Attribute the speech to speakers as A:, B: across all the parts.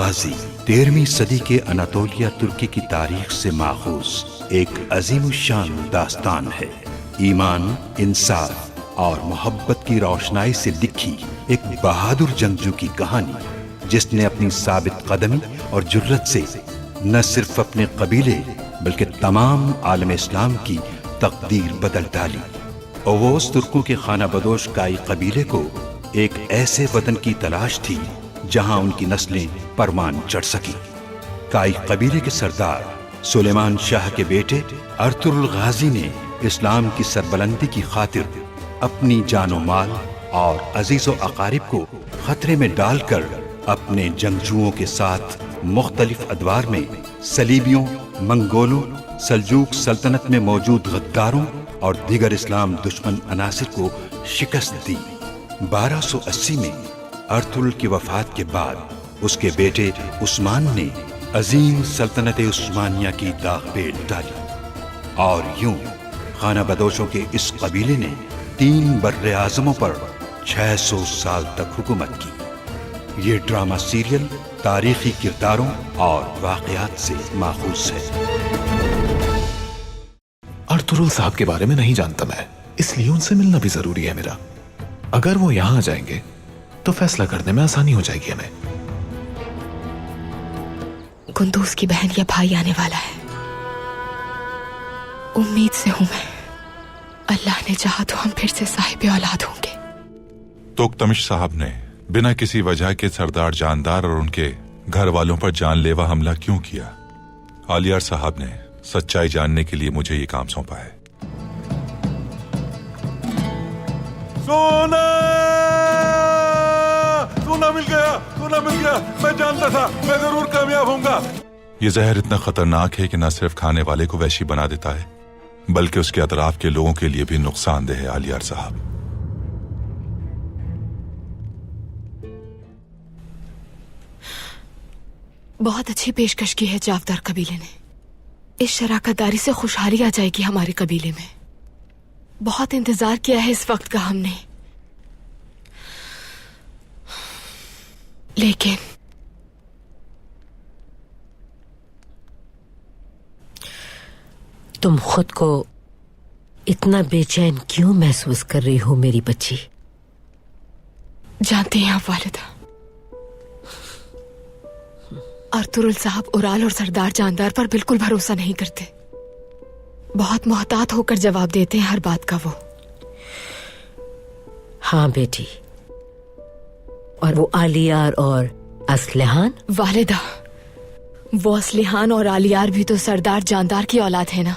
A: गाजी 13वीं सदी के अनातोलिया तुर्की की तारीख से माखूज एक अजीमुशान दास्तान है। ईमान, इंसाफ और मोहब्बत की रोशनाई से लिखी एक बहादुर जंगजू की कहानी, जिसने अपनी साबित कदमी और जुर्रत से न सिर्फ अपने कबीले बल्कि तमाम आलम इस्लाम की तकदीर बदल डाली। ओवोस तुर्कों के खाना बदोश काई कबीले को एक ऐसे वतन की तलाश थी जहां उनकी नस्लें परमान चढ़ सकी। काई कबीले के सरदार सुलेमान शाह के बेटे अर्तुरुल गाजी ने इस्लाम की सरबलंदी की खातिर अपनी जानो माल और अजीजो अकारिब को खतरे में डालकर अपने जंगजुओं के साथ मुख्तलिफ अदवार में सलीबियों, मंगोलों, सल्जूक सल्तनत में मौजूद गद्दारों और दीगर इस्लाम दुश्मन अनासिर को शिकस्त दी। 1280 में अर्तुरुल की वफात के बाद उसके बेटे उस्मान ने अजीम सल्तनत उस्मानिया की दाग पेट डाली और यूं खाना बदोशों के इस कबीले ने 3 बर्रे आज़मों पर 600 साल तक हुकूमत की। ये ड्रामा सीरियल तारीखी किरदारों और वाक़यात से माखूज है।
B: अर्तुरुल साहब के बारे में नहीं जानता मैं, इसलिए उनसे मिलना भी जरूरी है मेरा। अगर वो यहां आ जाएंगे तो फैसला करने में आसानी हो जाएगी हमें।
C: कुंदूज की बहन या भाई आने वाला है, उम्मीद से हूं मैं। अल्लाह ने चाहा तो हम फिर से साहिब औलाद होंगे।
D: तोकतमिश साहब ने बिना किसी वजह के सरदार जानदार और उनके घर वालों पर जानलेवा हमला क्यों किया? आलियार साहब ने सच्चाई जानने के लिए मुझे ये काम सौंपा है।
E: सोना मिल गया, सोना मिल गया। मैं जानता था मैं जरूर कामयाब होऊंगा।
D: ये जहर इतना खतरनाक है कि न सिर्फ खाने वाले को वहशी बना देता है बल्कि उसके अतराफ के लोगों के लिए भी नुकसानदेह है। आलियार साहब,
C: बहुत अच्छी पेशकश की है जावदार कबीले ने। इस शराकतदारी से खुशहाली आ जाएगी हमारे कबीले में। बहुत इंतजार किया है इस वक्त का हमने, लेकिन
F: तुम खुद को इतना बेचैन क्यों महसूस कर रही हो मेरी बच्ची?
C: जानती हैं आप वालिदा, अर्तुरुल साहब उराल और सरदार जानदार पर बिल्कुल भरोसा नहीं करते। बहुत मोहतात होकर जवाब देते हैं हर बात का वो।
F: हाँ बेटी, और वो आलियार और असलिहान?
C: वालिदा, वो असलिहान और आलियार भी तो सरदार जानदार की औलाद है ना।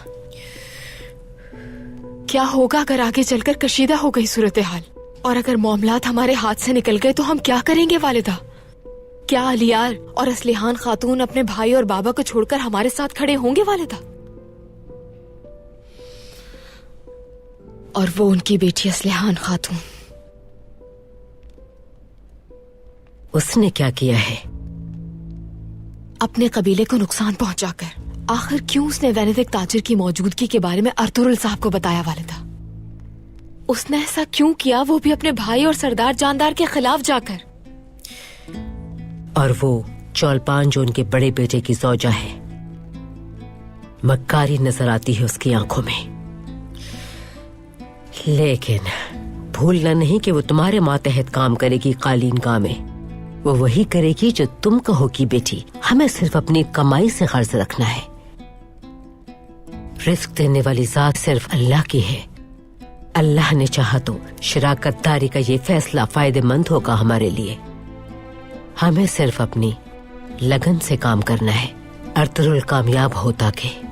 C: क्या होगा अगर आगे चलकर कशीदा हो गई सूरत हाल, और अगर मामलात हमारे हाथ से निकल गए तो हम क्या करेंगे वालिदा? क्या आलियार और असलिहान खातून अपने भाई और बाबा को छोड़कर हमारे साथ खड़े होंगे वालिदा? और वो उनकी बेटी असलिहान खातून,
F: उसने क्या किया है?
C: अपने कबीले को नुकसान पहुंचाकर। आखिर क्यों उसने वेनेदिक ताजिर की मौजूदगी के बारे में अर्तुरुल साहब को बताया वालिदा? उसने ऐसा क्यों किया, वो भी अपने भाई और सरदार जानदार के खिलाफ जाकर?
F: और वो चौलपान जो उनके बड़े बेटे की ज़ौजा है, मक्कारी नजर आती है उसकी आंखों में। लेकिन भूलना नहीं कि वो तुम्हारे मातहत काम करेगी कालीन गाह में। वो वही करेगी जो तुम कहोगी बेटी। हमें सिर्फ अपनी कमाई से खर्च रखना है। रिस्क देने वाली जात सिर्फ अल्लाह की है। अल्लाह ने चाहा तो शराकतदारी का ये फैसला फायदेमंद होगा हमारे लिए। हमें सिर्फ अपनी लगन से काम करना है। अर्तुरुल कामयाब होता के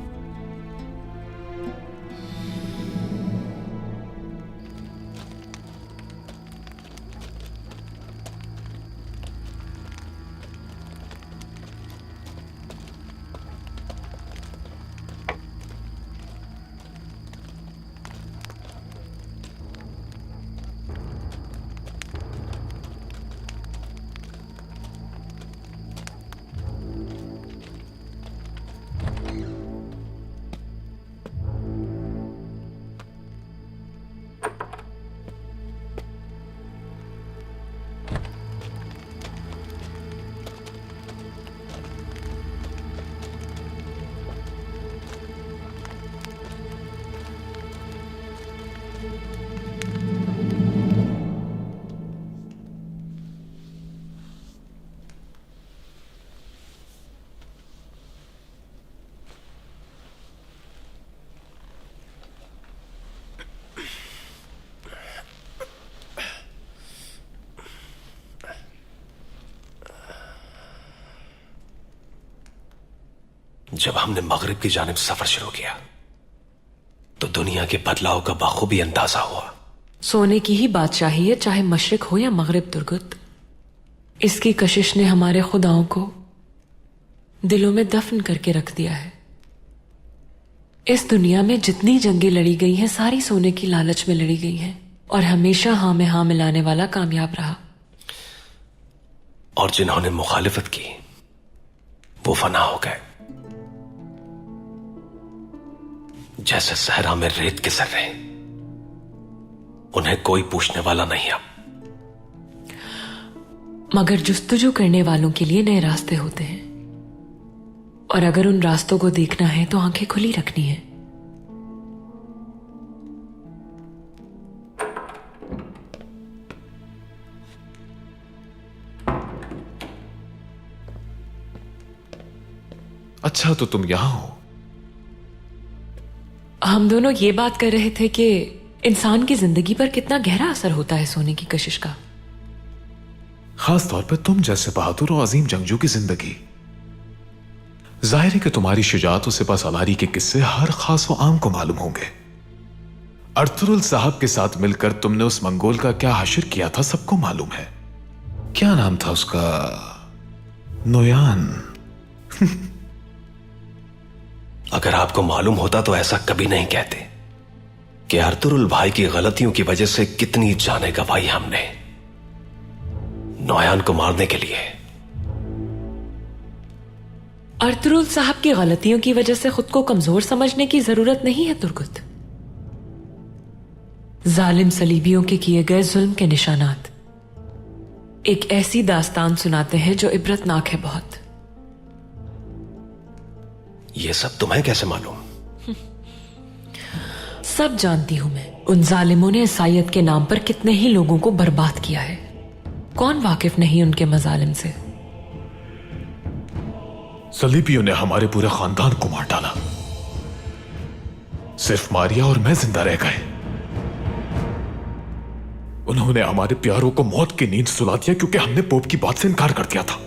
G: जब हमने मगरिब की जानिब सफर शुरू किया तो दुनिया के बदलाव का बखूबी अंदाजा हुआ।
H: सोने की ही बादशाही है, चाहे मशरिक हो या मगरिब दुर्गत। इसकी कशिश ने हमारे खुदाओं को दिलों में दफन करके रख दिया है। इस दुनिया में जितनी जंगें लड़ी गई हैं सारी सोने की लालच में लड़ी गई हैं, और हमेशा हाँ में हाँ मिलाने वाला कामयाब रहा।
G: और जिन्होंने मुखालिफत की वो फना हो गए, जैसे सहरा में रेत के सर्रे। उन्हें कोई पूछने वाला नहीं अब।
H: मगर जुस्तजू करने वालों के लिए नए रास्ते होते हैं, और अगर उन रास्तों को देखना है तो आंखें खुली रखनी है।
B: अच्छा, तो तुम यहां हो?
H: हम दोनों ये बात कर रहे थे कि इंसान की जिंदगी पर कितना गहरा असर होता है सोने की कशिश का।
B: खास तौर पर तुम जैसे बहादुर और अजीम जंगजू की जिंदगी। जाहिर है कि तुम्हारी शुजाअत और सिपाहसालारी के किस्से हर खास व आम को मालूम होंगे। अर्तुरुल साहब के साथ मिलकर तुमने उस मंगोल का क्या हश्र किया था सबको मालूम है। क्या नाम था उसका? नोयान।
G: अगर आपको मालूम होता तो ऐसा कभी नहीं कहते कि अर्तुरुल भाई की गलतियों की वजह से कितनी जानें गंवाई हमने नोयान को मारने के लिए।
H: अर्तुरुल साहब की गलतियों की वजह से खुद को कमजोर समझने की जरूरत नहीं है तुर्गुत। जालिम सलीबियों के किए गए जुल्म के निशानात एक ऐसी दास्तान सुनाते हैं जो इबरतनाक है बहुत।
G: यह सब तुम्हें कैसे मालूम?
H: सब जानती हूं मैं। उन जालिमों ने ईसाईयत के नाम पर कितने ही लोगों को बर्बाद किया है। कौन वाकिफ नहीं उनके मजालिम से।
B: सलीबियों ने हमारे पूरे खानदान को मार डाला। सिर्फ मारिया और मैं जिंदा रह गए। उन्होंने हमारे प्यारों को मौत की नींद सुला दिया क्योंकि हमने पोप की बात से इनकार कर दिया था।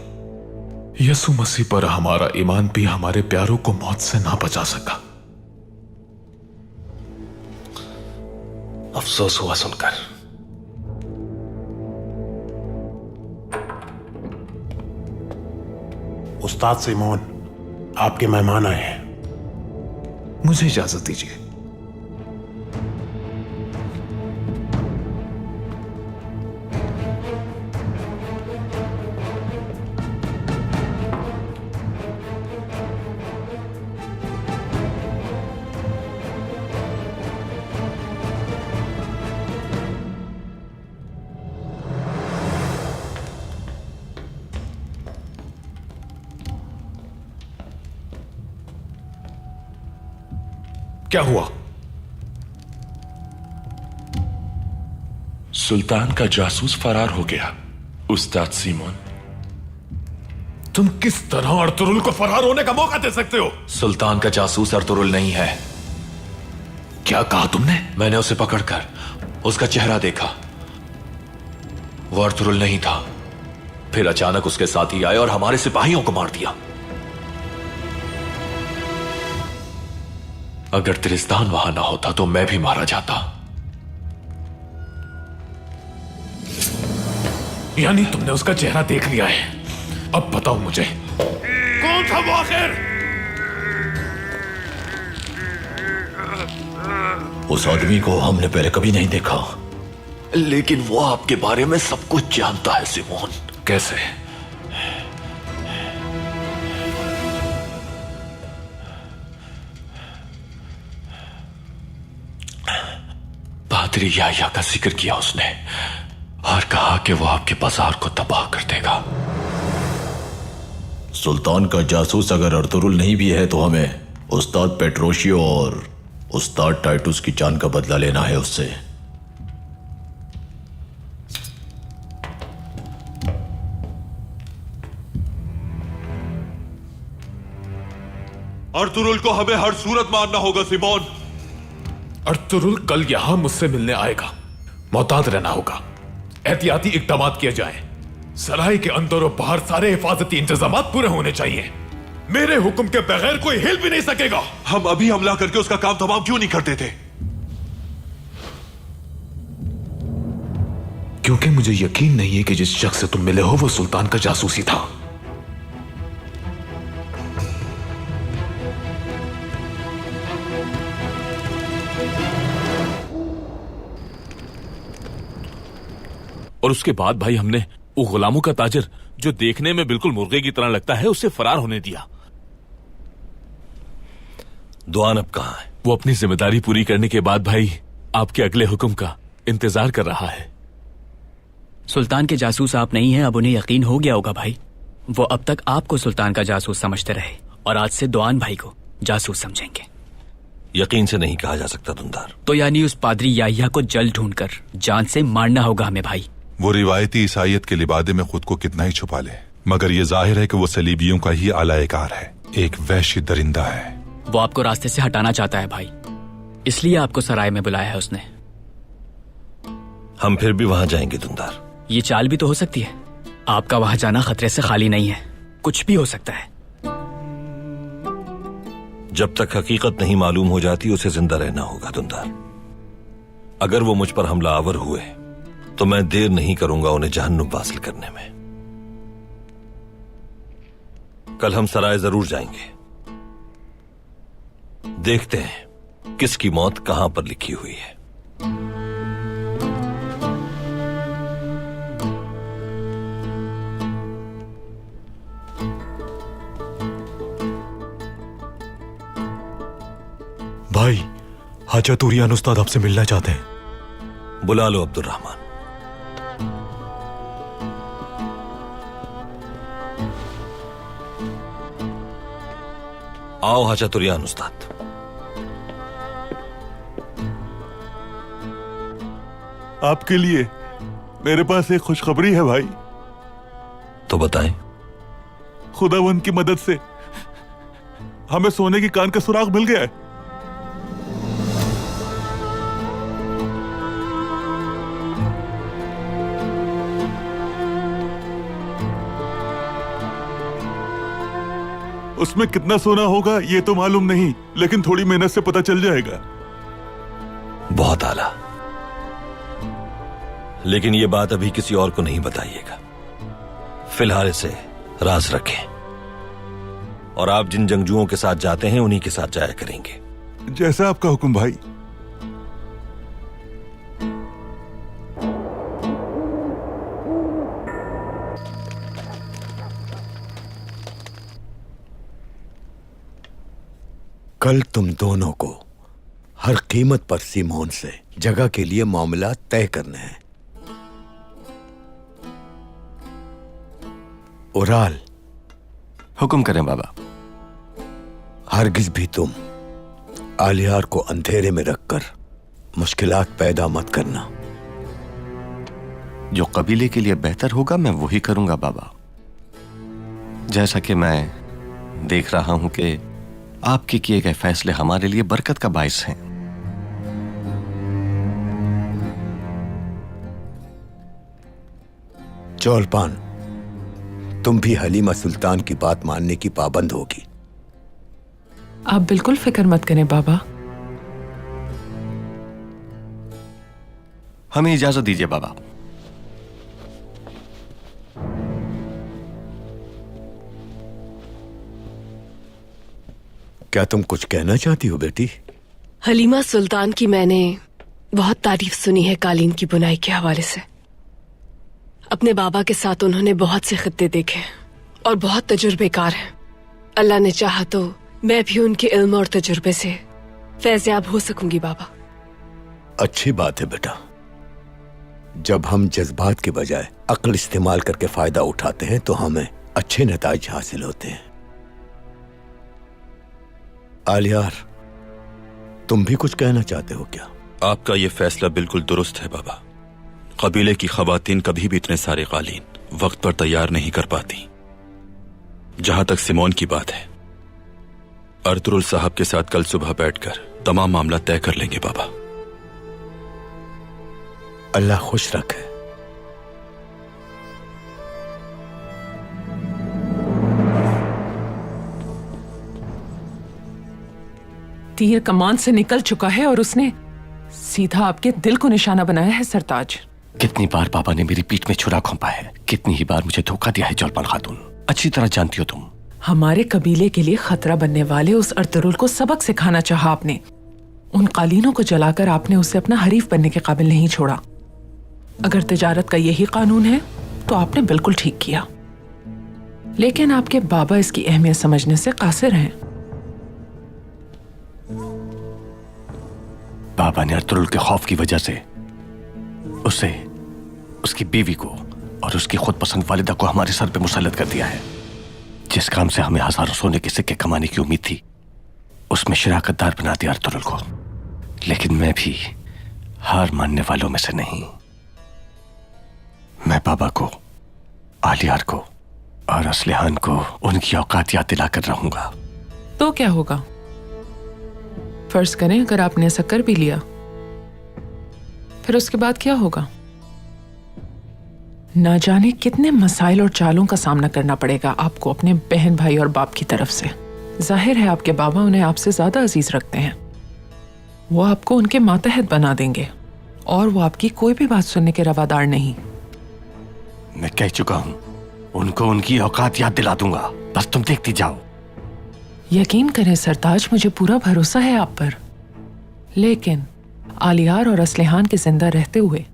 B: यसु मसीह पर हमारा ईमान भी हमारे प्यारों को मौत से ना बचा सका।
G: अफसोस हुआ सुनकर।
I: उस्ताद सिमोन, आपके मेहमान आए हैं।
B: मुझे इजाजत दीजिए। क्या हुआ?
J: सुल्तान का जासूस फरार हो गया उस्ताद सीमोन।
B: तुम किस तरह अर्तुरुल को फरार होने का मौका दे सकते हो?
G: सुल्तान का जासूस अर्तुरुल नहीं है।
B: क्या कहा तुमने?
G: मैंने उसे पकड़कर उसका चेहरा देखा। वो अर्तुरुल नहीं था। फिर अचानक उसके साथी आए और हमारे सिपाहियों को मार दिया। अगर त्रिस्तान वहां ना होता तो मैं भी मारा जाता।
B: यानी तुमने उसका चेहरा देख लिया है। अब बताओ मुझे, कौन था वो आखिर?
G: उस आदमी को हमने पहले कभी नहीं देखा, लेकिन वो आपके बारे में सब कुछ जानता है सिमोन।
B: कैसे?
G: पादरी याह्या का जिक्र किया उसने और कहा कि वो आपके बाजार को तबाह कर देगा।
K: सुल्तान का जासूस अगर अर्तुरुल नहीं भी है तो हमें उस्ताद पेट्रोशियो और उस्ताद टाइटुस की जान का बदला लेना है उससे।
E: अर्तुरुल को हमें हर सूरत मारना होगा सिमोन।
B: अर्तुरुल कल यहां मुझसे मिलने आएगा। मोहतात रहना होगा। एहतियाती इकदाम किए जाएं। सराय के अंदर और बाहर सारे हिफाजती इंतजाम पूरे होने चाहिए। मेरे हुक्म के बगैर कोई हिल भी नहीं सकेगा।
G: हम अभी हमला करके उसका काम तमाम क्यों नहीं करते थे?
B: क्योंकि मुझे यकीन नहीं है कि जिस शख्स से तुम मिले हो वो सुल्तान का जासूस ही था।
J: और उसके बाद भाई हमने वो गुलामों का ताजर जो देखने में बिल्कुल मुर्गे की तरह लगता है उसे फरार होने दिया।
G: दुआन अब कहां है?
J: वो अपनी जिम्मेदारी पूरी करने के बाद भाई आपके अगले हुक्म का इंतजार कर रहा है।
L: सुल्तान के जासूस आप नहीं हैं, अब उन्हें यकीन हो गया होगा भाई। वो अब तक आपको सुल्तान का जासूस समझते रहे और आज से दुआन भाई को जासूस समझेंगे।
G: यकीन से नहीं कहा जा सकता दुंदार।
L: तो यानी उस पादरी याहिया को जल्द ढूंढकर जान से मारना होगा हमें भाई।
D: वो रिवायती ईसाइयत के लिबादे में खुद को कितना ही छुपा ले, मगर ये जाहिर है कि वो सलीबियों का ही आलाएकार है, एक वहशी दरिंदा है।
L: वो आपको रास्ते से हटाना चाहता है भाई, इसलिए आपको सराय में बुलाया है उसने।
G: हम फिर भी वहां जाएंगे दुंदार।
L: ये चाल भी तो हो सकती है, आपका वहां जाना खतरे से खाली नहीं है, कुछ भी हो सकता है।
G: जब तक हकीकत नहीं मालूम हो जाती उसे जिंदा रहना होगा दुंदार। अगर वो मुझ पर हमला आवर हुए तो मैं देर नहीं करूंगा उन्हें जहन्नुम वासिल करने में। कल हम सराय जरूर जाएंगे, देखते हैं किसकी मौत कहां पर लिखी हुई है।
K: भाई, हाजा तुरियान उस्ताद आपसे मिलना चाहते हैं।
G: बुला लो अब्दुर्रहमान। आओ हाजा तुरियान उस्ताद।
E: आपके लिए मेरे पास एक खुशखबरी है भाई।
G: तो बताएं।
E: खुदावंद की मदद से हमें सोने की कान का सुराग मिल गया है। उसमें कितना सोना होगा ये तो मालूम नहीं, लेकिन थोड़ी मेहनत से पता चल जाएगा।
G: बहुत आला, लेकिन ये बात अभी किसी और को नहीं बताइएगा। फिलहाल इसे राज रखें और आप जिन जंगजुओं के साथ जाते हैं उन्हीं के साथ जाया करेंगे।
E: जैसा आपका हुक्म भाई।
M: कल तुम दोनों को हर कीमत पर सिमोन से जगह के लिए मामला तय करने हैं। उराल,
N: हुक्म करें बाबा।
M: हरगिज भी तुम आलियार को अंधेरे में रखकर मुश्किलात पैदा मत करना।
N: जो कबीले के लिए बेहतर होगा मैं वही करूंगा बाबा। जैसा कि मैं देख रहा हूं कि आपके किए गए फैसले हमारे लिए बरकत का बाइस हैं।
M: चौलपान, तुम भी हलीमा सुल्तान की बात मानने की पाबंद होगी।
H: आप बिल्कुल फिक्र मत करें बाबा।
N: हमें इजाजत दीजिए बाबा।
M: क्या तुम कुछ कहना चाहती हो बेटी?
C: हलीमा सुल्तान की मैंने बहुत तारीफ सुनी है कालीन की बुनाई के हवाले से। अपने बाबा के साथ उन्होंने बहुत से खित्ते देखे और बहुत तजुर्बेकार हैं। अल्लाह ने चाहा तो मैं भी उनके इल्म और तजुर्बे से फैज़याब हो सकूंगी बाबा।
M: अच्छी बात है बेटा। जब हम जज्बात के बजाय अक्ल इस्तेमाल करके फायदा उठाते हैं तो हमें अच्छे नताइज हासिल होते हैं। आलियार, तुम भी कुछ कहना चाहते हो क्या?
J: आपका यह फैसला बिल्कुल दुरुस्त है बाबा। कबीले की खवातीन कभी भी इतने सारे कालीन वक्त पर तैयार नहीं कर पाती। जहां तक सिमोन की बात है, अर्तुरुल साहब के साथ कल सुबह बैठकर तमाम मामला तय कर लेंगे बाबा।
M: अल्लाह खुश रखे।
O: तीर कमान से निकल चुका है और उसने सीधा आपके दिल को निशाना बनाया है सरताज।
N: कितनी बार बाबा ने मेरी पीठ में छुरा घोंपा है, कितनी ही बार मुझे धोखा दिया है जौलपान खातून, अच्छी तरह जानती हो तुम।
O: हमारे कबीले के लिए खतरा बनने वाले उस अर्तुरुल को सबक सिखाना चाहा आपने। उन कालीनों को जलाकर आपने उसे अपना हरीफ बनने के काबिल नहीं छोड़ा। अगर तिजारत का यही कानून है तो आपने बिल्कुल ठीक किया, लेकिन आपके बाबा इसकी अहमियत समझने से कासिर हैं।
N: बाबा ने अर्तुरुल के खौफ की वजह से उसे, उसकी बीवी को और उसकी खुद पसंद वालिदा को हमारे सर पे मुसल्लत कर दिया है। जिस काम से हमें हजारों सोने के सिक्के कमाने की उम्मीद थी, उसमें शिराकतदार बना दिया अर्तुरुल को। लेकिन मैं भी हार मानने वालों में से नहीं। मैं बाबा को, आलियार को और असलिहान को उनकी औकात याद दिलाकर रहूंगा।
O: तो क्या होगा? फर्ज करें अगर आपने ऐसा कर भी लिया, फिर उसके बाद क्या होगा? ना जाने कितने मसाइल और चालों का सामना करना पड़ेगा आपको अपने बहन भाई और बाप की तरफ से। जाहिर है आपके बाबा उन्हें आपसे ज्यादा अजीज रखते हैं। वो आपको उनके मातहत बना देंगे और वो आपकी कोई भी बात सुनने के रवादार नहीं।
N: मैं कह चुका हूं, उनको उनकी औकात याद दिला दूंगा, बस तुम देखती जाओ।
O: यकीन करें सरताज, मुझे पूरा भरोसा है आप पर, लेकिन आलियार और असलिहान के जिंदा रहते हुए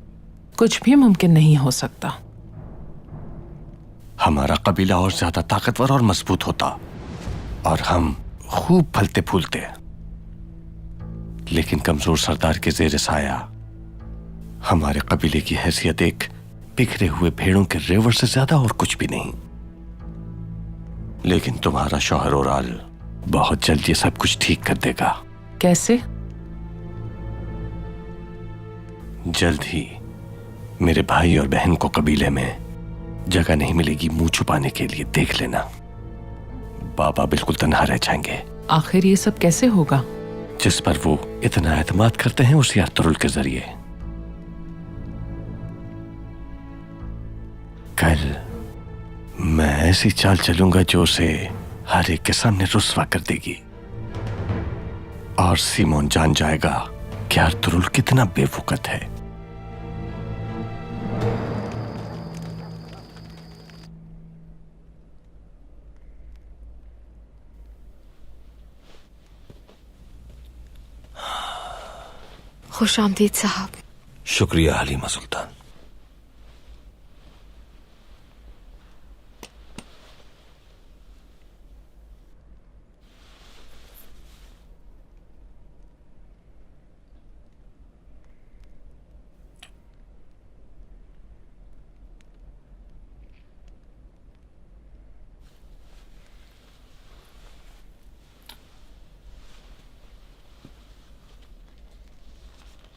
O: कुछ भी मुमकिन नहीं हो सकता।
N: हमारा कबीला और ज्यादा ताकतवर और मजबूत होता और हम खूब फलते फूलते, लेकिन कमजोर सरदार के जेर साया हमारे कबीले की हैसियत एक बिखरे हुए भेड़ों के रेवड़ से ज्यादा और कुछ भी नहीं। लेकिन तुम्हारा शौहर और आल बहुत जल्द ये सब कुछ ठीक कर देगा।
O: कैसे?
N: जल्द ही मेरे भाई और बहन को कबीले में जगह नहीं मिलेगी मुंह छुपाने के लिए, देख लेना। बाबा बिल्कुल तन्हा रह जाएंगे।
O: आखिर ये सब कैसे होगा?
N: जिस पर वो इतना एतमाद करते हैं उसी अर्तुरुल के जरिए। कल मैं ऐसी चाल चलूंगा जो उसे हर एक के सामने रुस्वा कर देगी और सीमोन जान जाएगा कि अर्तुरुल कितना बेवकूफ है।
C: खुशामदीद साहब।
G: शुक्रिया हलीमा सुल्तान।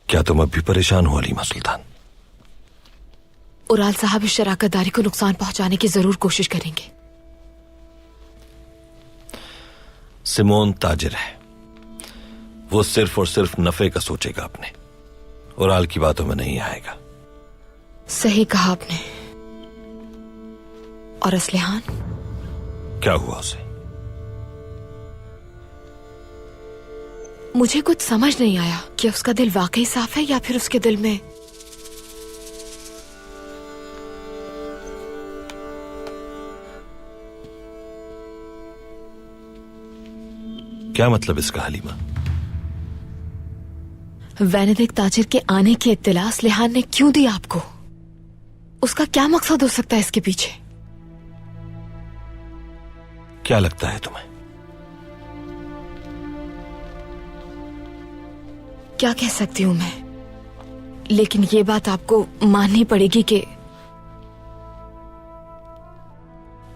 G: क्या तुम अब भी परेशान हो हलीमा सुल्तान?
C: उराल साहब इस शराकतदारी को नुकसान पहुंचाने की जरूर कोशिश करेंगे।
G: सिमोन ताजिर है, वो सिर्फ और सिर्फ नफे का सोचेगा अपने, उराल की बातों में नहीं आएगा।
C: सही कहा आपने। और असलिहान?
G: क्या हुआ उसे?
C: मुझे कुछ समझ नहीं आया कि उसका दिल वाकई साफ है या फिर उसके दिल में
G: क्या मतलब इसका हलीमा?
C: वेनेदिक ताजिर के आने की इत्तला असलिहान ने क्यों दी आपको? उसका क्या मकसद हो सकता है इसके पीछे?
G: क्या लगता है तुम्हें?
C: क्या कह सकती हूं मैं, लेकिन ये बात आपको माननी पड़ेगी कि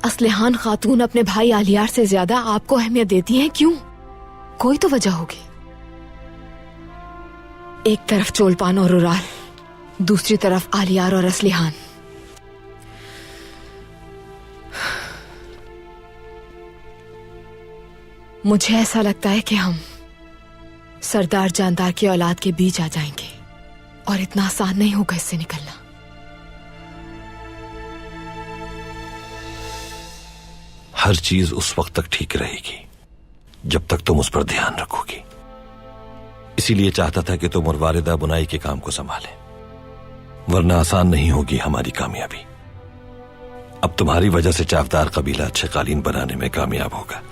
C: असलिहान खातून अपने भाई आलियार से ज्यादा आपको अहमियत देती हैं। क्यों? कोई तो वजह होगी। एक तरफ चोलपान और उराल, दूसरी तरफ आलियार और असलिहान। मुझे ऐसा लगता है कि हम सरदार जानदार की औलाद के बीच आ जाएंगे और इतना आसान नहीं होगा इससे निकलना।
G: हर चीज उस वक्त तक ठीक रहेगी जब तक तुम उस पर ध्यान रखोगी। इसीलिए चाहता था कि तुम और वालिदा बुनाई के काम को संभालें, वरना आसान नहीं होगी हमारी कामयाबी। अब तुम्हारी वजह से चावदार कबीला अच्छे कालीन बनाने में कामयाब होगा।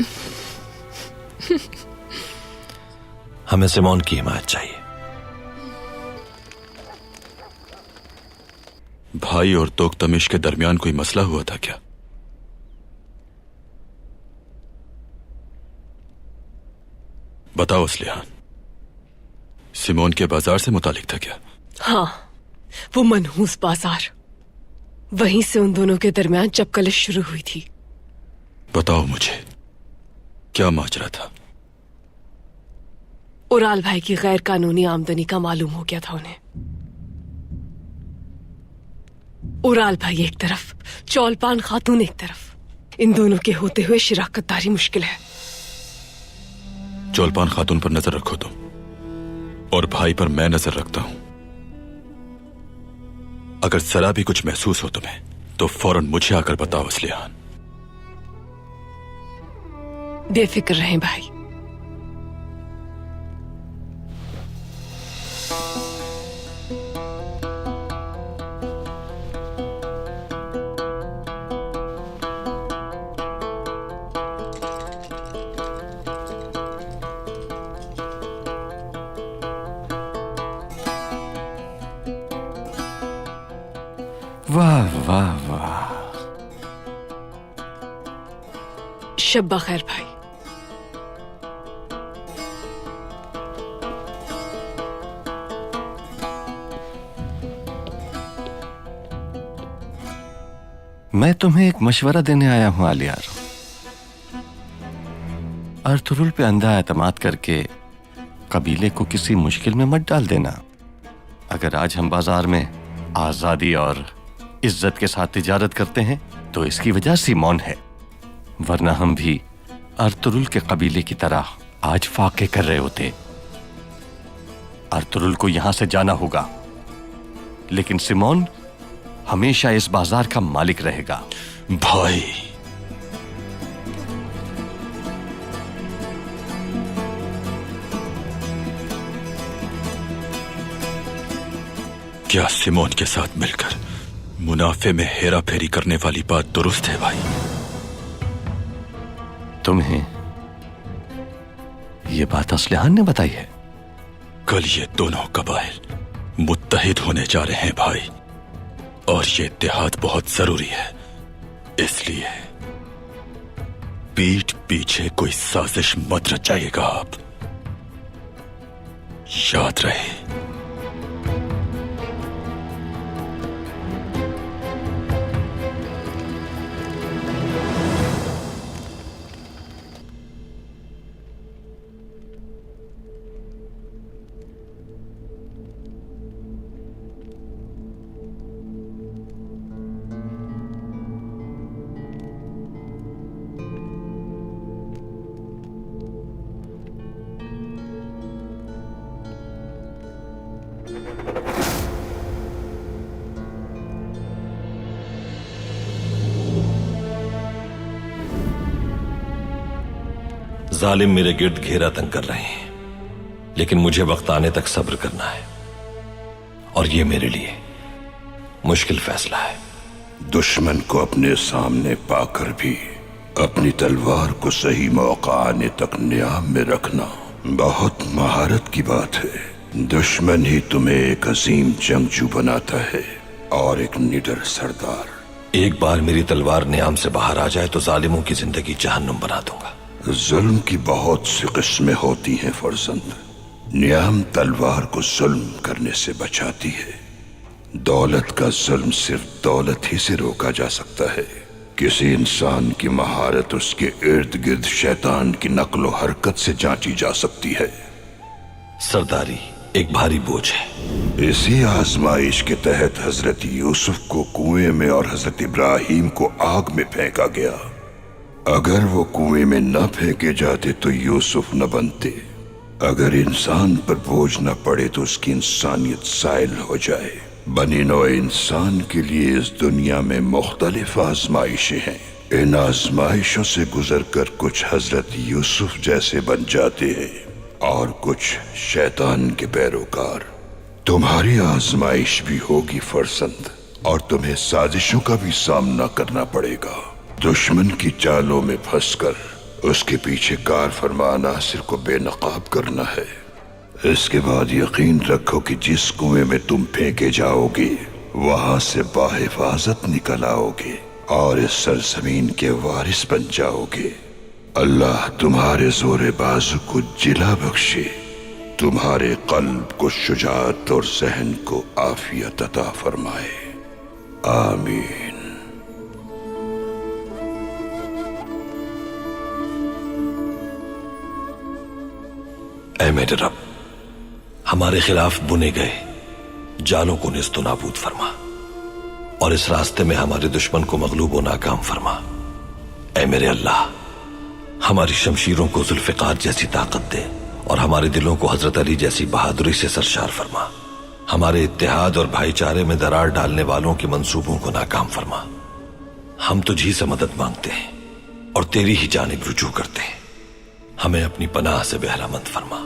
G: हमें सिमोन की हिमायत चाहिए।
J: भाई और तोख्तमिश के दरमियान कोई मसला हुआ था क्या? बताओ असलिहान, सिमोन के बाजार से मुतालिक था क्या?
P: हाँ, वो मनहूस बाजार, वहीं से उन दोनों के दरमियान चपकलिश शुरू हुई थी।
J: बताओ मुझे, क्या माजरा था?
P: उराल भाई की गैर कानूनी आमदनी का मालूम हो गया था उन्हें। उराल भाई एक तरफ, चौलपान खातून एक तरफ। इन दोनों के होते हुए शिराकतदारी मुश्किल है।
J: चौलपान खातून पर नजर रखो तुम, और भाई पर मैं नजर रखता हूं। अगर जरा भी कुछ महसूस हो तुम्हें तो फौरन मुझे आकर बताओ असलिहान।
P: बेफिक्र रहें भाई।
N: वाह वाह वाह।
P: शब्बा खैर भाई।
N: मैं तुम्हें एक मशवरा देने आया हूं आलियार। अर्तुरुल पे अंधा एतमाद करके कबीले को किसी मुश्किल में मत डाल देना। अगर आज हम बाजार में आजादी और इज्जत के साथ तिजारत करते हैं तो इसकी वजह सिमोन है, वरना हम भी अर्तुरुल के कबीले की तरह आज फाके कर रहे होते। अर्तुरुल को यहां से जाना होगा, लेकिन सिमोन हमेशा इस बाजार का मालिक रहेगा।
J: भाई, क्या सिमोन के साथ मिलकर मुनाफे में हेरा फेरी करने वाली बात दुरुस्त है भाई?
N: तुम्हें यह बात असलिहान ने बताई है?
J: कल ये दोनों कबाइल मुत्तहिद होने जा रहे हैं भाई, और ये इत्तेहाद बहुत जरूरी है। इसलिए पीठ पीछे कोई साजिश मत रचाइएगा आप, याद रहे। जालिम मेरे गिर्द घेरा तंग कर रहे हैं, लेकिन मुझे वक्त आने तक सब्र करना है, और ये मेरे लिए मुश्किल फैसला है।
A: दुश्मन को अपने सामने पाकर भी अपनी तलवार को सही मौका आने तक नियाम में रखना बहुत महारत की बात है। दुश्मन ही तुम्हें एक अजीम जंगजू बनाता है और एक निडर सरदार।
G: एक बार मेरी तलवार नियाम से बाहर आ जाए तो जालिमों की जिंदगी जहन्नुम बना दूंगा।
A: जुल्म की बहुत सी किस्में होती हैं फर्जंद। नियाम तलवार को जुल्म करने से बचाती है। दौलत का जुल्म सिर्फ दौलत ही से रोका जा सकता है। किसी इंसान की महारत उसके इर्द गिर्द शैतान की नक्लो हरकत से जांची जा सकती है।
G: सरदारी एक भारी बोझ है।
A: इसी आजमाइश के तहत हजरत यूसुफ को कुएं में और हजरत इब्राहिम को आग में फेंका गया। अगर वो कुएं में न फेंके जाते तो यूसुफ न बनते। अगर इंसान पर बोझ न पड़े तो उसकी इंसानियत साइल हो जाए। बनी नौ इंसान के लिए इस दुनिया में मुख्तलिफ आजमाइशें हैं। इन आजमाइशों से गुजर कर कुछ हजरत यूसुफ जैसे बन जाते हैं और कुछ शैतान के पैरोकार। तुम्हारी आजमाइश भी होगी फरसंद, और तुम्हें साजिशों का भी सामना करना पड़ेगा। दुश्मन की चालों में फंसकर उसके पीछे कार फरमा नासिर को बेनकाब करना है। इसके बाद यकीन रखो कि जिस कुएं में तुम फेंके जाओगे वहां से बाहिफाजत निकल आओगे और इस सरजमीन के वारिस बन जाओगे। अल्लाह तुम्हारे जोरे बाजू को जिला बख्शे, तुम्हारे कल्ब को शुजाअत और ज़हन को आफियत अता फरमाए। आमीन।
G: ऐ मेरे रब, हमारे खिलाफ बुने गए जालों को निस्तो नाबूद फरमा और इस रास्ते में हमारे दुश्मन को मगलूब व नाकाम फरमा। ऐ मेरे अल्लाह, हमारी शमशीरों को जुल्फ़िकार जैसी ताकत दे और हमारे दिलों को हजरत अली जैसी बहादुरी से सरशार फरमा। हमारे इत्तेहाद और भाईचारे में दरार डालने वालों के मंसूबों को नाकाम फरमा। हम तुझी से मदद मांगते हैं और तेरी ही जानिब रुजू करते हैं। हमें अपनी पनाह से बहरामंद फरमा।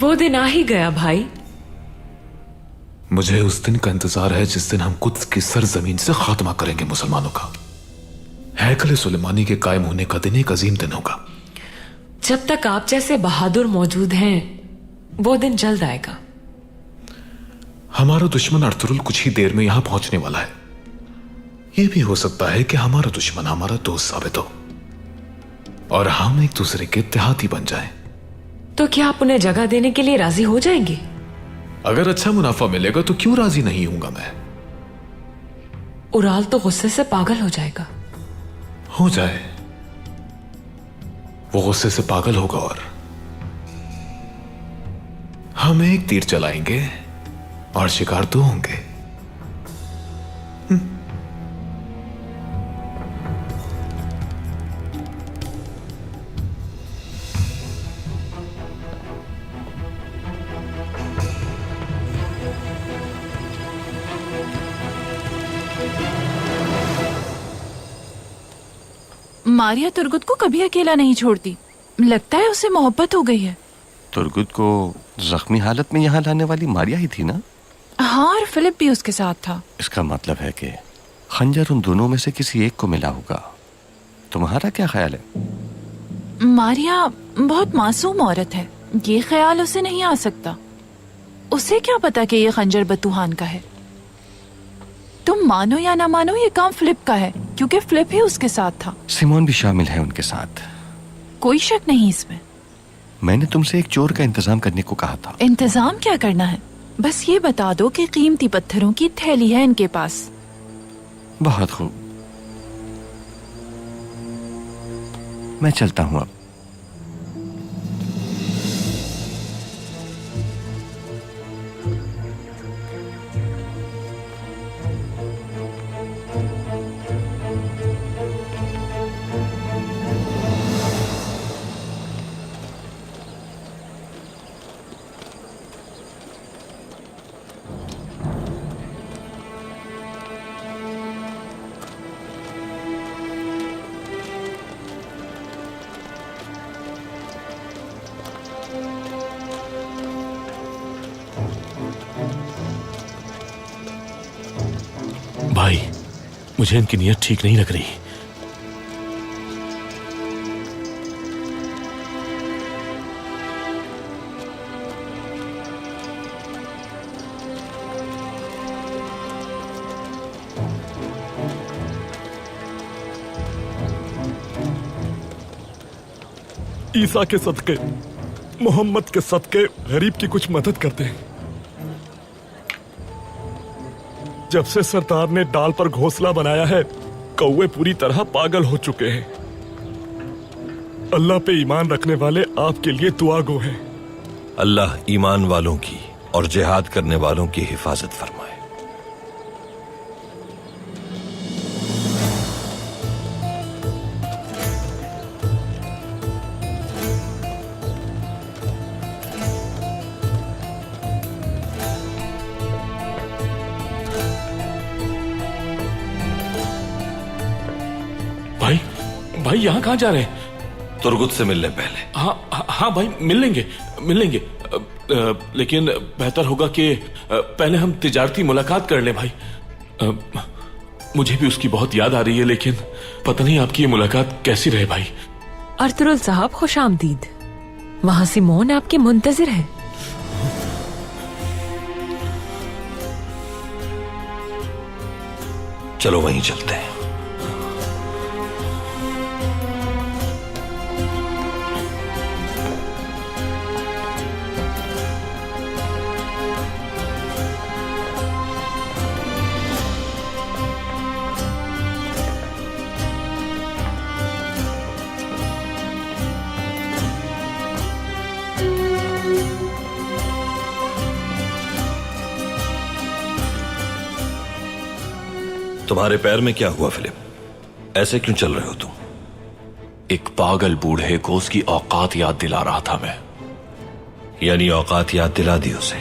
H: वो दिन आ ही गया भाई।
B: मुझे उस दिन का इंतजार है जिस दिन हम कुद्स की सरजमीन से खात्मा करेंगे मुसलमानों का। हैकल सुलेमानी के कायम होने का दिन एक अजीम दिन होगा।
H: जब तक आप जैसे बहादुर मौजूद हैं वो दिन जल्द आएगा।
B: हमारा दुश्मन अर्तुरुल कुछ ही देर में यहां पहुंचने वाला है। यह भी हो सकता है कि हमारा दुश्मन हमारा दोस्त साबित हो और हम एक दूसरे के इत्तेहादी बन जाएं।
H: तो क्या आप उन्हें जगह देने के लिए राजी हो जाएंगे?
B: अगर अच्छा मुनाफा मिलेगा तो क्यों राजी नहीं होऊंगा मैं।
H: उराल तो गुस्से से पागल हो जाएगा।
B: हो जाए, वो गुस्से से पागल होगा और हम एक तीर चलाएंगे और शिकार दो होंगे।
Q: मारिया तुर्गुत को कभी अकेला नहीं छोड़ती। लगता है उसे मोहब्बत हो गई है।
N: तुर्गुत को जख्मी हालत में यहाँ लाने वाली मारिया ही थी ना?
Q: हाँ, और फिलिप भी उसके साथ था।
N: इसका मतलब है कि खंजर उन दोनों में से किसी एक को मिला होगा। तुम्हारा क्या ख्याल है?
Q: मारिया बहुत मासूम औरत है, ये ख्याल उसे नहीं आ सकता। उसे क्या पता कि ये खंजर बतूहान का है। तुम मानो या ना मानो, ये काम फिलिप का है क्योंकि फिलिप ही उसके साथ था।
N: सिमोन भी शामिल है उनके साथ।
Q: कोई शक नहीं इसमें।
N: मैंने तुमसे एक चोर का इंतजाम करने को कहा था।
Q: इंतजाम क्या करना है? बस ये बता दो कि कीमती पत्थरों की थैली है इनके पास।
N: बहुत खूब, मैं चलता हूं अब। मुझे इनकी नीयत ठीक नहीं लग रही।
R: ईसा के सदके, मोहम्मद के सदके गरीब की कुछ मदद करते हैं। जब से सरदार ने डाल पर घोंसला बनाया है, कौवे पूरी तरह पागल हो चुके हैं। अल्लाह पे ईमान रखने वाले आपके लिए दुआ गो है।
G: अल्लाह ईमान वालों की और जिहाद करने वालों की हिफाजत फरमाए।
N: भाई यहाँ कहाँ जा रहे हैं?
G: तुर्गुत से मिलने पहले।
N: हाँ भाई, मिल लेंगे। लेकिन बेहतर होगा कि पहले हम तिजारती मुलाकात कर लें भाई। मुझे भी उसकी बहुत याद आ रही है, लेकिन पता नहीं आपकी ये मुलाकात कैसी रहे भाई।
H: अर्तुरुल साहब खुश आमदीद। वहां सिमोन आपके मुंतजिर है।
G: चलो वहीं चलते हैं। तुम्हारे पैर में क्या हुआ फिलिप? ऐसे क्यों चल रहे हो तुम?
N: एक पागल बूढ़े को उसकी औकात याद दिला रहा था मैं।
G: यानी औकात याद दिला दी उसे?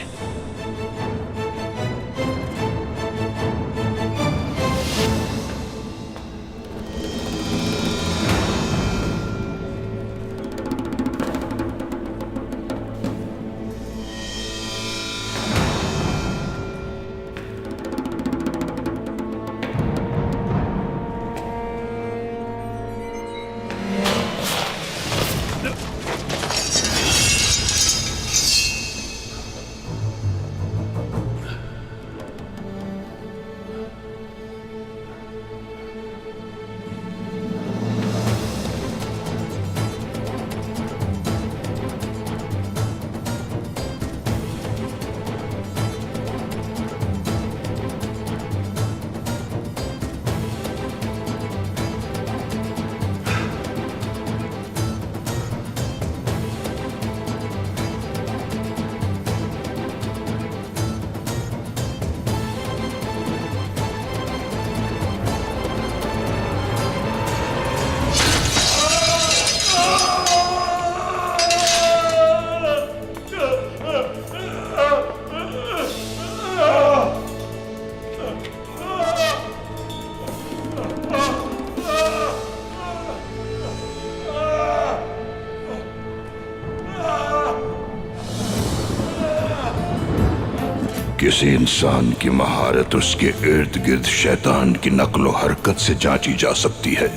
A: किसी इंसान की महारत उसके इर्द गिर्द शैतान की नक्लो हरकत से जांची जा सकती है।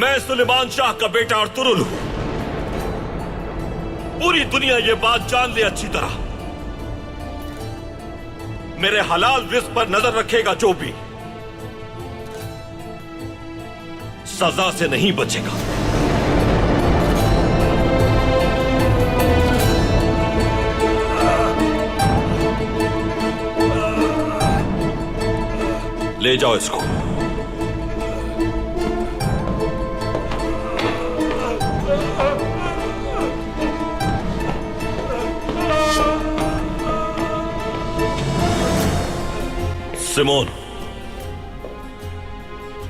G: मैं सुलेमान शाह का बेटा अर्तुरुल हूं। पूरी दुनिया ये बात जान ले अच्छी तरह। मेरे हलाल रिस्क पर नजर रखेगा जो भी सजा से नहीं बचेगा। ले जाओ इसको। सिमोन,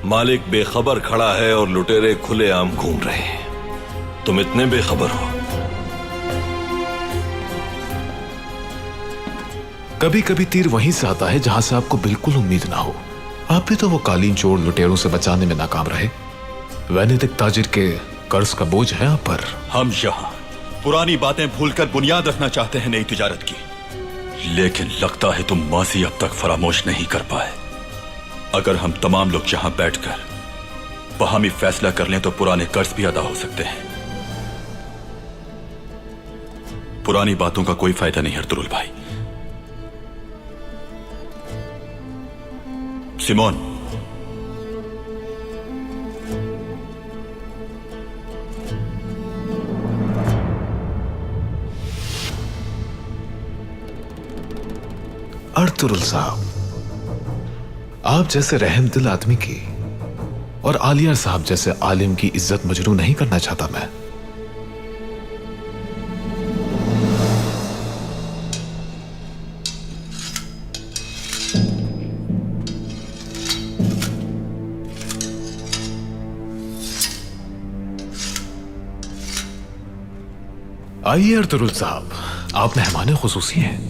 G: मालिक बेखबर खड़ा है और लुटेरे खुलेआम घूम रहे हैं। तुम इतने बेखबर हो।
B: कभी कभी तीर वहीं से आता है जहां से आपको बिल्कुल उम्मीद ना हो। आप भी तो वो कालीन चोर लुटेरों से बचाने में नाकाम रहे। वैनेतिक ताजिर के कर्ज का बोझ है आप पर।
G: हम यहाँ
J: पुरानी बातें भूलकर बुनियाद रखना चाहते हैं नई तिजारत की, लेकिन लगता है तुम माजी अब तक फरामोश नहीं कर पाए। अगर हम तमाम लोग यहां बैठकर बाहमी फैसला कर लें तो पुराने कर्ज भी अदा हो सकते हैं। पुरानी बातों का कोई फायदा नहीं अर्तुरुल भाई। सिमोन,
B: अर्तुरुल साहब, आप जैसे रहमदिल आदमी की और आलिया साहब जैसे आलिम की इज्जत मजरू नहीं करना चाहता मैं। आइए अर्तुरुल साहब, आप मेहमान खुसूसी हैं।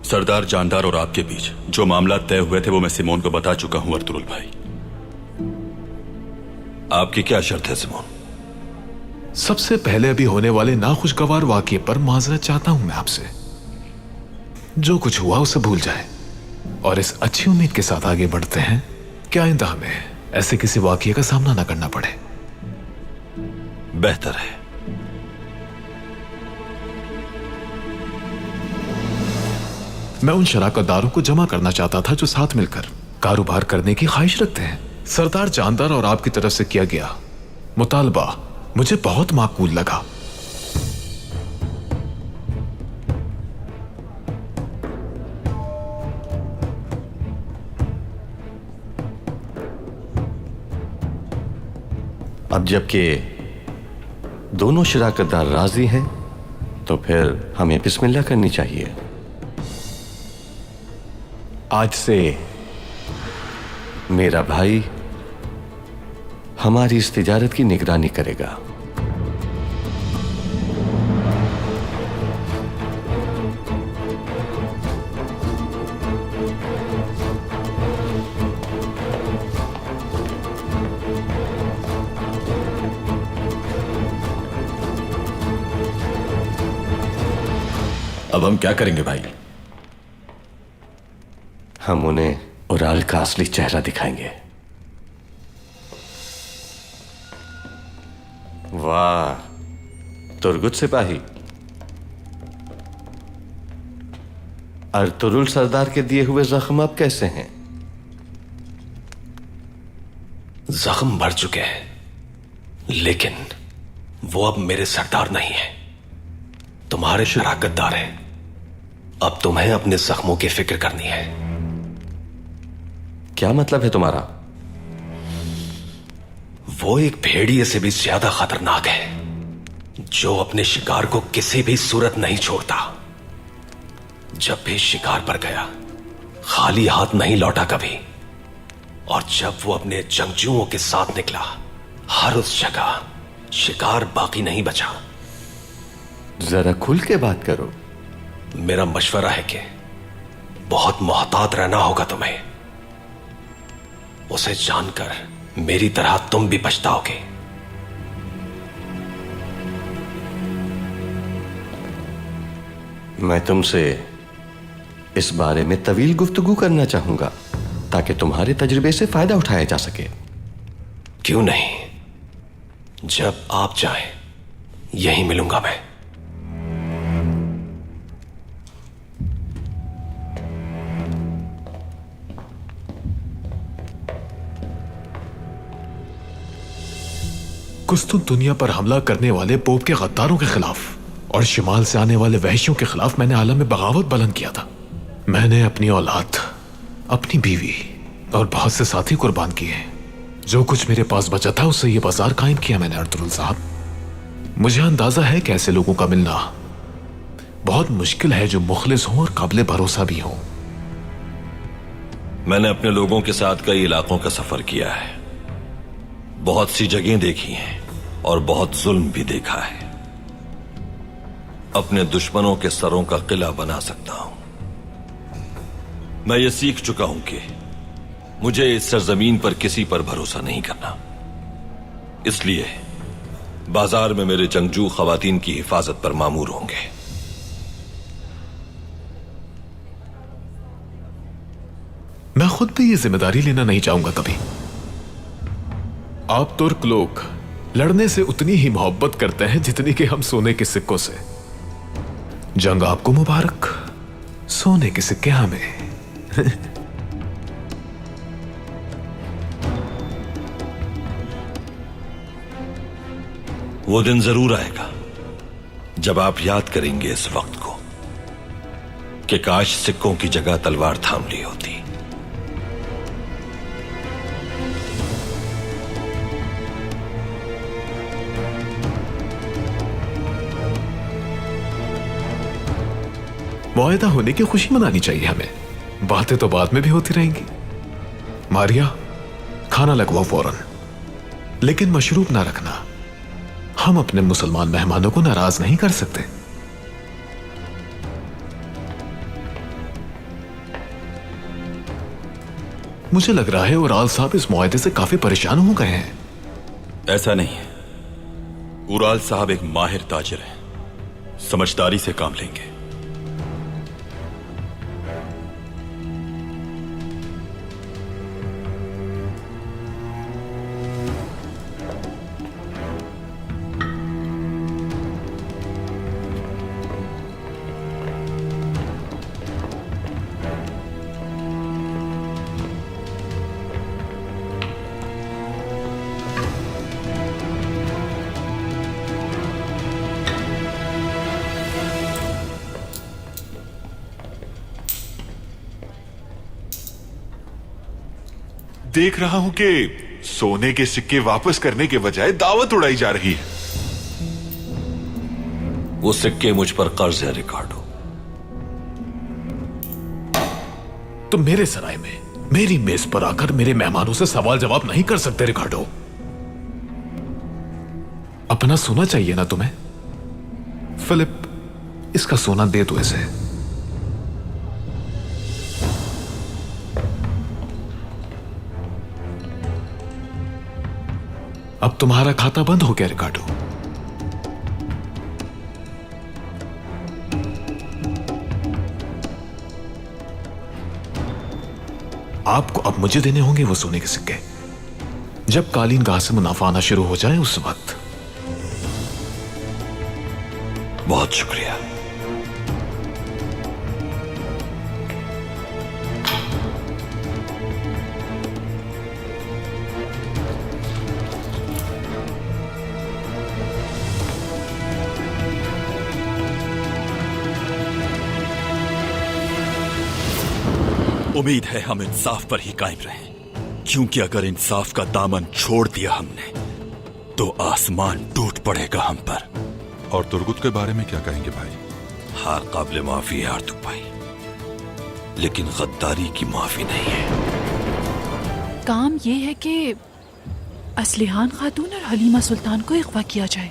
J: सरदार जानदार और आपके बीच जो मामला तय हुए थे वो मैं सिमोन को बता चुका हूं अर्तुरुल भाई।
G: आपकी क्या शर्त है सिमोन?
B: सबसे पहले अभी होने वाले नाखुशगवार वाकये पर माजरत चाहता हूं मैं आपसे। जो कुछ हुआ उसे भूल जाए और इस अच्छी उम्मीद के साथ आगे बढ़ते हैं कि आइंदा हमें ऐसे किसी वाकये का सामना ना करना पड़े।
G: बेहतर है।
B: मैं उन शराकतदारों को जमा करना चाहता था जो साथ मिलकर कारोबार करने की ख्वाहिश रखते हैं। सरदार जानदार और आपकी तरफ से किया गया मुतालबा मुझे बहुत माकूल लगा।
N: अब जबकि दोनों शराकतदार राजी हैं तो फिर हमें बिस्मिल्लाह करनी चाहिए। आज से मेरा भाई हमारी इस तिजारत की निगरानी करेगा।
K: अब हम क्या करेंगे भाई?
N: हम उन्हें उराल का असली चेहरा दिखाएंगे। वाह तुर्गुत सिपाही, अर्तुरुल सरदार के दिए हुए जख्म अब कैसे हैं?
G: जख्म भर चुके हैं, लेकिन वो अब मेरे सरदार नहीं है, तुम्हारे शराकतदार हैं। अब तुम्हें अपने जख्मों की फिक्र करनी है।
N: क्या मतलब है तुम्हारा?
G: वो एक भेड़िए से भी ज्यादा खतरनाक है, जो अपने शिकार को किसी भी सूरत नहीं छोड़ता। जब भी शिकार पर गया खाली हाथ नहीं लौटा कभी, और जब वो अपने जंगजुओं के साथ निकला हर उस जगह शिकार बाकी नहीं बचा।
N: जरा खुल के बात करो।
G: मेरा मशवरा है कि बहुत मोहतात रहना होगा तुम्हें। उसे जानकर मेरी तरह तुम भी पछताओगे।
N: मैं तुमसे इस बारे में तवील गुफ्तगू करना चाहूंगा ताकि तुम्हारे तजुर्बे से फायदा उठाया जा सके।
G: क्यों नहीं, जब आप चाहें यहीं मिलूंगा मैं।
B: कुस्तुन दुनिया पर हमला करने वाले पोप के गद्दारों के खिलाफ और शिमाल से आने वाले वहशियों के खिलाफ मैंने आलम में बगावत बुलंद किया था। मैंने अपनी औलाद, अपनी बीवी और बहुत से साथी कुर्बान किए। जो कुछ मेरे पास बचा था उससे यह बाजार कायम किया मैंने अर्तुरुल साहब। मुझे अंदाजा है कि ऐसे लोगों का मिलना बहुत मुश्किल है जो मुखलिस हों और काबिल भरोसा भी हों।
G: मैंने अपने लोगों के साथ कई इलाकों का सफर किया है, बहुत सी जगहें देखी हैं और बहुत जुल्म भी देखा है। अपने दुश्मनों के सरों का किला बना सकता हूं। मैं ये सीख चुका हूं कि मुझे इस सरजमीन पर किसी पर भरोसा नहीं करना। इसलिए बाजार में मेरे जंगजू खवातीन की हिफाजत पर मामूर होंगे।
B: मैं खुद भी ये जिम्मेदारी लेना नहीं चाहूंगा कभी। आप तुर्क लोग लड़ने से उतनी ही मोहब्बत करते हैं जितनी कि हम सोने के सिक्कों से। जंग आपको मुबारक, सोने के सिक्के हमें।
G: वो दिन जरूर आएगा जब आप याद करेंगे इस वक्त को कि काश सिक्कों की जगह तलवार थाम ली होती।
B: मुआहदा होने की खुशी मनानी चाहिए हमें। बातें तो बाद में भी होती रहेंगी। मारिया, खाना लगवाओ फौरन, लेकिन मशरूब ना रखना। हम अपने मुसलमान मेहमानों को नाराज नहीं कर सकते। मुझे लग रहा है उराल साहब इस मुआहदे से काफी परेशान हो गए हैं।
J: ऐसा नहीं है। उराल साहब एक माहिर ताजिर हैं, समझदारी से काम लेंगे।
E: देख रहा हूं कि सोने के सिक्के वापस करने के बजाय दावत उड़ाई जा रही है।
G: वो सिक्के मुझ पर कर्ज है रिकार्डो।
B: तुम मेरे सराय में मेरी मेज पर आकर मेरे मेहमानों से सवाल जवाब नहीं कर सकते रिकार्डो। अपना सोना चाहिए ना तुम्हें? फिलिप, इसका सोना दे दो इसे। अब तुम्हारा खाता बंद हो गया रिकार्डो। आपको अब मुझे देने होंगे वो सोने के सिक्के। जब कालीन गाह से मुनाफा आना शुरू हो जाए उस वक्त।
G: बहुत शुक्रिया।
J: उम्मीद है हम इंसाफ पर ही कायम रहें, क्योंकि अगर इंसाफ का दामन छोड़ दिया हमने तो आसमान टूट पड़ेगा हम पर।
D: और तुर्गुत के बारे में क्या कहेंगे भाई?
G: हार काबिल माफी है आर्तुक भाई, लेकिन गद्दारी की माफी नहीं है।
Q: काम ये है कि असलिहान खातून और हलीमा सुल्तान को अगवा किया जाए।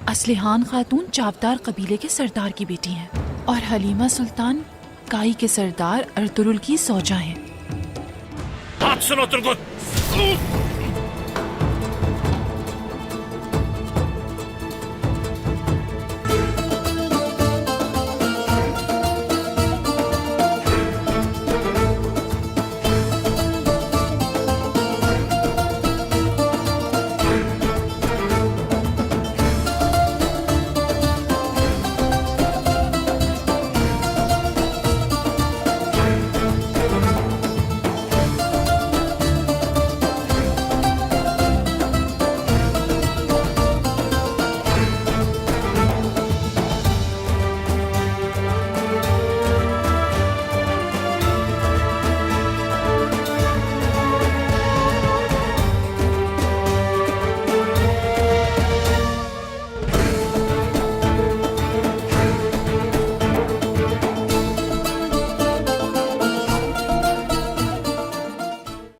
Q: असलिहान खातून चावदार कबीले के सरदार की बेटी हैं और हलीमा सुल्तान काई के सरदार अर्तुरुल की सौजा हैं।
R: बात सुनो तुर्गुत।